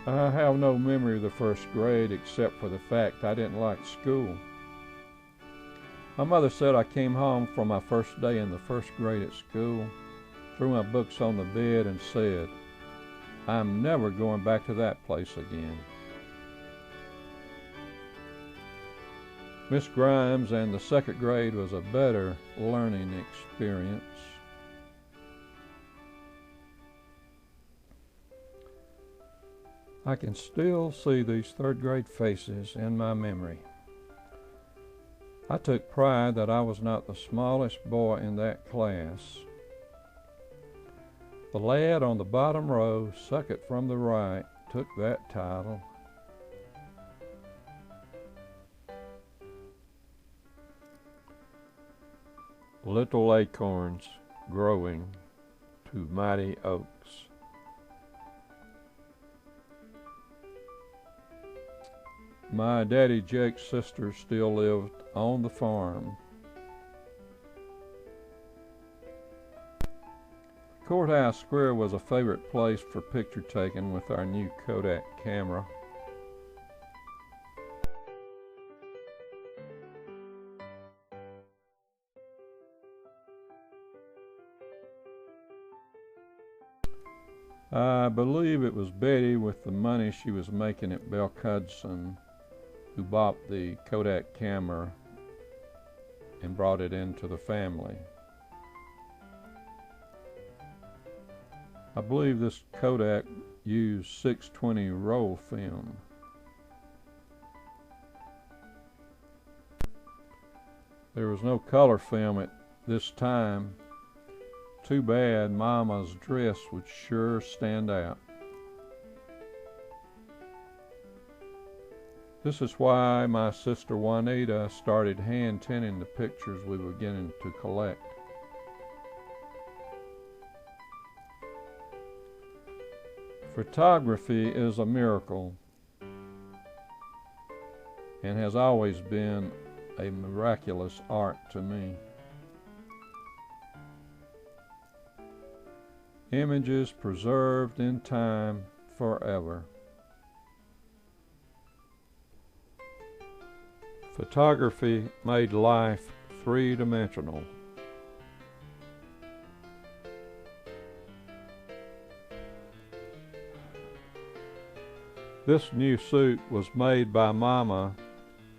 I have no memory of the first grade except for the fact I didn't like school. My mother said I came home from my first day in the first grade at school, threw my books on the bed, and said, "I'm never going back to that place again." Miss Grimes and the second grade was a better learning experience. I can still see these third grade faces in my memory. I took pride that I was not the smallest boy in that class. The lad on the bottom row, second from the right, took that title. Little acorns growing to mighty oaks. My daddy Jake's sister still lived on the farm. Courthouse Square was a favorite place for picture taking with our new Kodak camera. I believe it was Betty, with the money she was making at Belk Hudson, who bought the Kodak camera and brought it into the family. I believe this Kodak used 620 roll film. There was no color film at this time. Too bad. Mama's dress would sure stand out. This is why my sister Juanita started hand tinting the pictures we were beginning to collect. Photography is a miracle and has always been a miraculous art to me. Images preserved in time forever. Photography made life three-dimensional. This new suit was made by Mama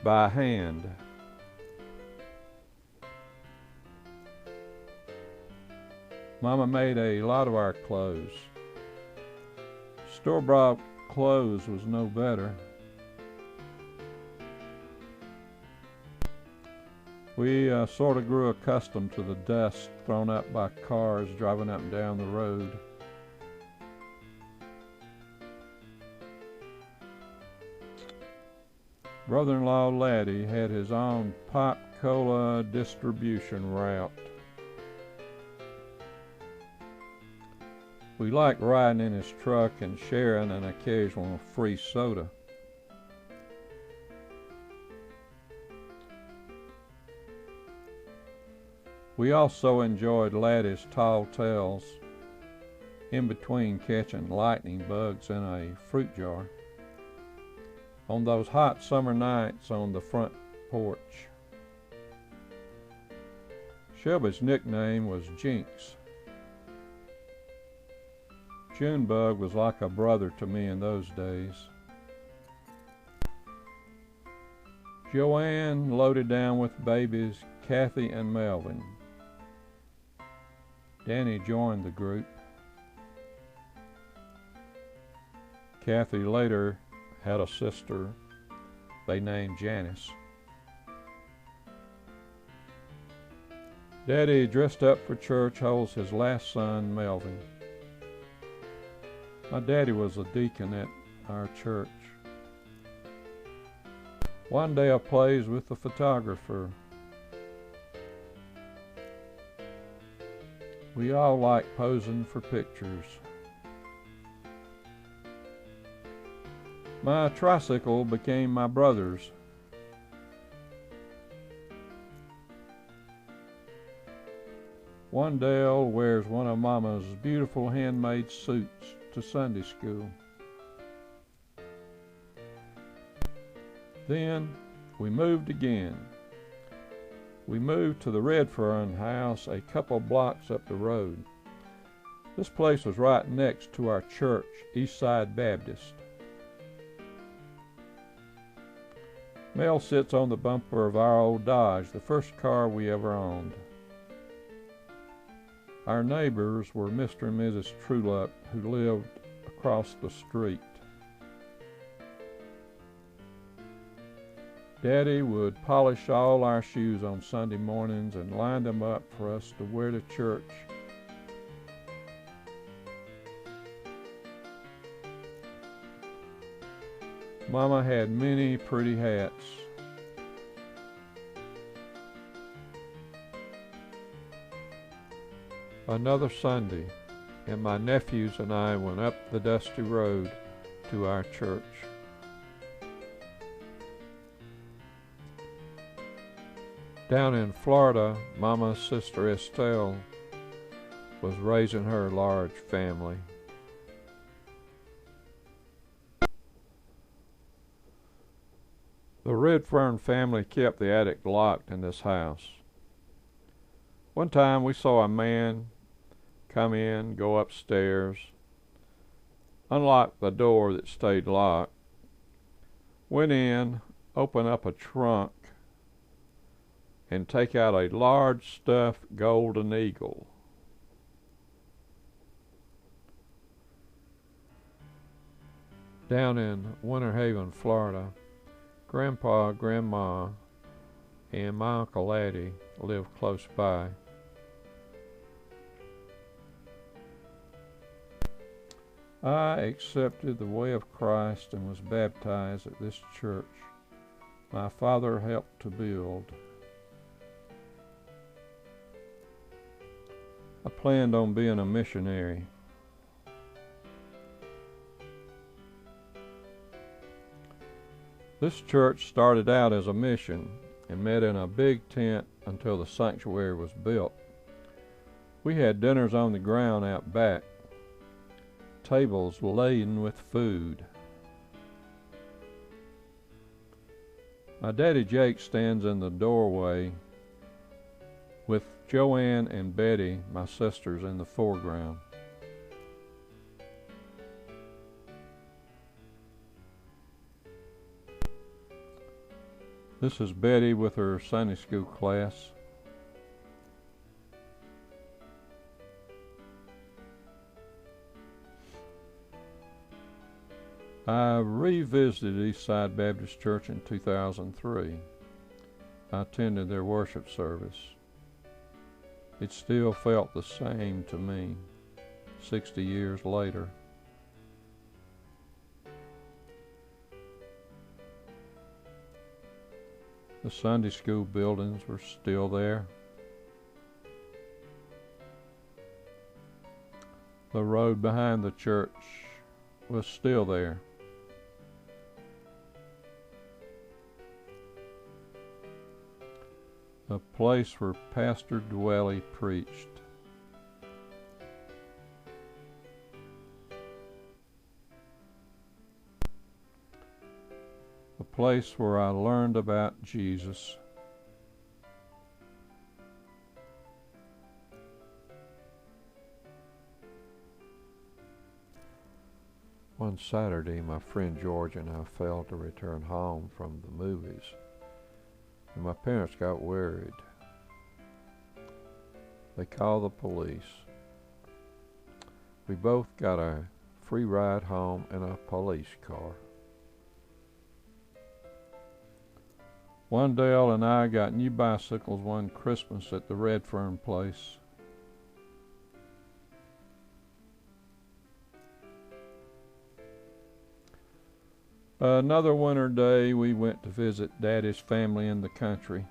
by hand. Mama made a lot of our clothes. Store-bought clothes was no better. We sort of grew accustomed to the dust thrown up by cars driving up and down the road. Brother-in-law Laddie had his own pop cola distribution route. We liked riding in his truck and sharing an occasional free soda. We also enjoyed Laddie's tall tales, in between catching lightning bugs in a fruit jar, on those hot summer nights on the front porch. Shelby's nickname was Jinx. Junebug was like a brother to me in those days. Joanne loaded down with babies Kathy and Melvin. Danny joined the group. Kathy later had a sister they named Janice. Daddy dressed up for church holds his last son, Melvin. My daddy was a deacon at our church. One day I plays with the photographer. We all like posing for pictures. My tricycle became my brother's. One Dale wears one of Mama's beautiful handmade suits to Sunday school. Then we moved again. We moved to the Redfern house a couple blocks up the road. This place was right next to our church, Eastside Baptist. Mel sits on the bumper of our old Dodge, the first car we ever owned. Our neighbors were Mr. and Mrs. Trulup, who lived across the street. Daddy would polish all our shoes on Sunday mornings and line them up for us to wear to church. Mama had many pretty hats. Another Sunday, and my nephews and I went up the dusty road to our church. Down in Florida, Mama's sister Estelle was raising her large family. The Redfern family kept the attic locked in this house. One time we saw a man come in, go upstairs, unlock the door that stayed locked, went in, open up a trunk, and take out a large stuffed golden eagle. Down in Winter Haven, Florida, Grandpa, Grandma, and my Uncle Addie lived close by. I accepted the way of Christ and was baptized at this church my father helped to build. I planned on being a missionary. This church started out as a mission and met in a big tent until the sanctuary was built. We had dinners on the ground out back, tables laden with food. My daddy Jake stands in the doorway with Joanne and Betty, my sisters, in the foreground. This is Betty with her Sunday school class. I revisited Eastside Baptist Church in 2003. I attended their worship service. It still felt the same to me 60 years later. The Sunday school buildings were still there. The road behind the church was still there. The place where Pastor Dwelly preached. The place where I learned about Jesus. One Saturday, my friend George and I failed to return home from the movies, and my parents got worried. They called the police. We both got a free ride home in a police car. Wendell and I got new bicycles one Christmas at the Redfern place. Another winter day, we went to visit Daddy's family in the country.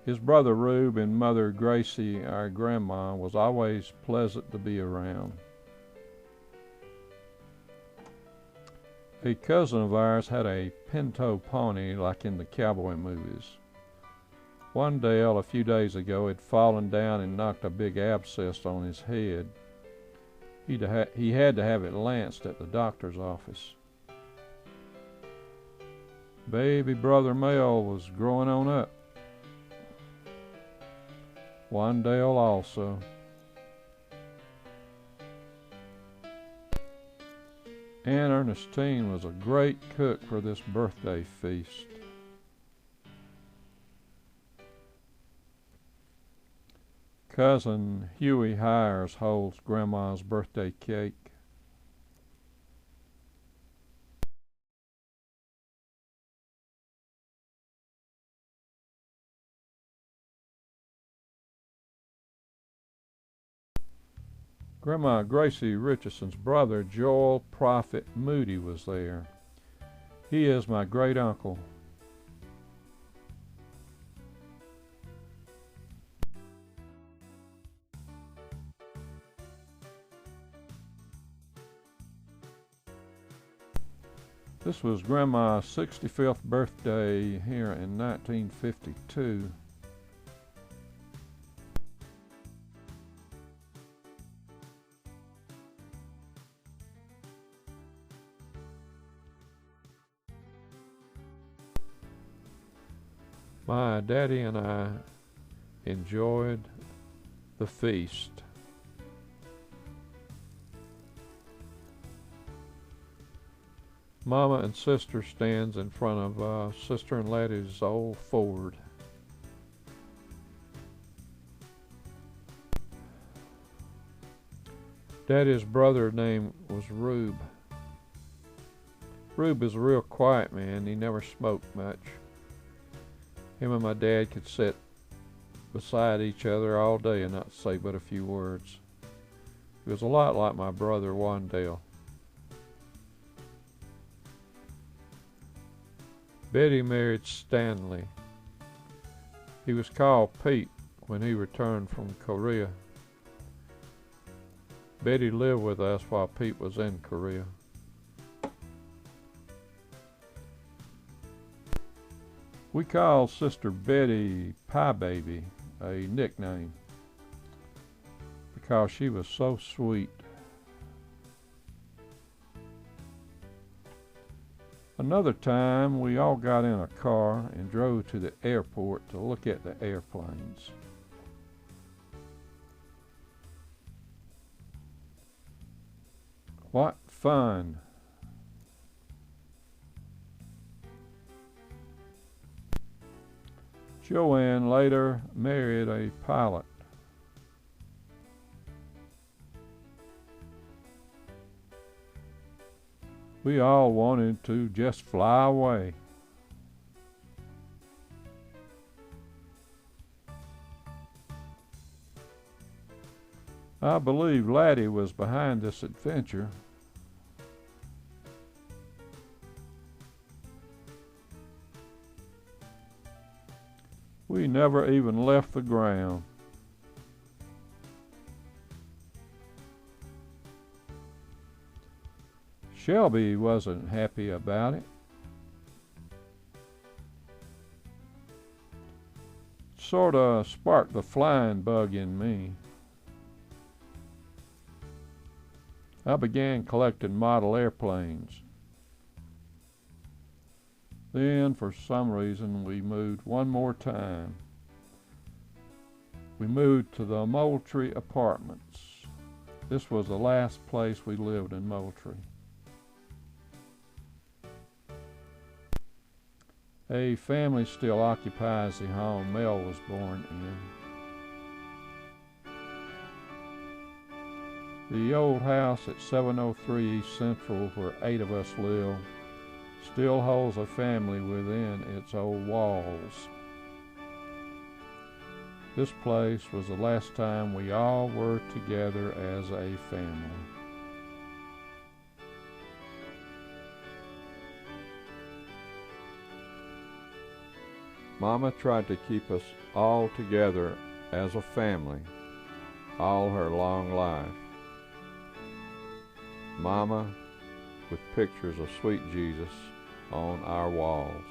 His brother Rube and Mother Gracie, our grandma, was always pleasant to be around. A cousin of ours had a pinto pony like in the cowboy movies. Wendell, a few days ago, had fallen down and knocked a big abscess on his head. He had to have it lanced at the doctor's office. Baby brother Mel was growing on up. Wandale also. Aunt Ernestine was a great cook for this birthday feast. Cousin Huey Hires holds Grandma's birthday cake. Grandma Gracie Richardson's brother, Joel Prophet Moody, was there. He is my great uncle. This was Grandma's 65th birthday here in 1952. My daddy and I enjoyed the feast. Mama and sister stands in front of Sister and Laddie's old Ford. Daddy's brother name was Rube. Rube is a real quiet man. He never smoked much. Him and my dad could sit beside each other all day and not say but a few words. He was a lot like my brother Wandale. Betty married Stanley. He was called Pete when he returned from Korea. Betty lived with us while Pete was in Korea. We called Sister Betty Pie Baby, a nickname, because she was so sweet. Another time, we all got in a car and drove to the airport to look at the airplanes. What fun! Joanne later married a pilot. We all wanted to just fly away. I believe Laddie was behind this adventure. We never even left the ground. Shelby wasn't happy about it. Sorta sparked the flying bug in me. I began collecting model airplanes. Then, for some reason, we moved one more time. We moved to the Moultrie Apartments. This was the last place we lived in Moultrie. A family still occupies the home Mel was born in. The old house at 703 East Central, where 8 of us live, still holds a family within its old walls. This place was the last time we all were together as a family. Mama tried to keep us all together as a family all her long life. Mama with pictures of sweet Jesus on our walls.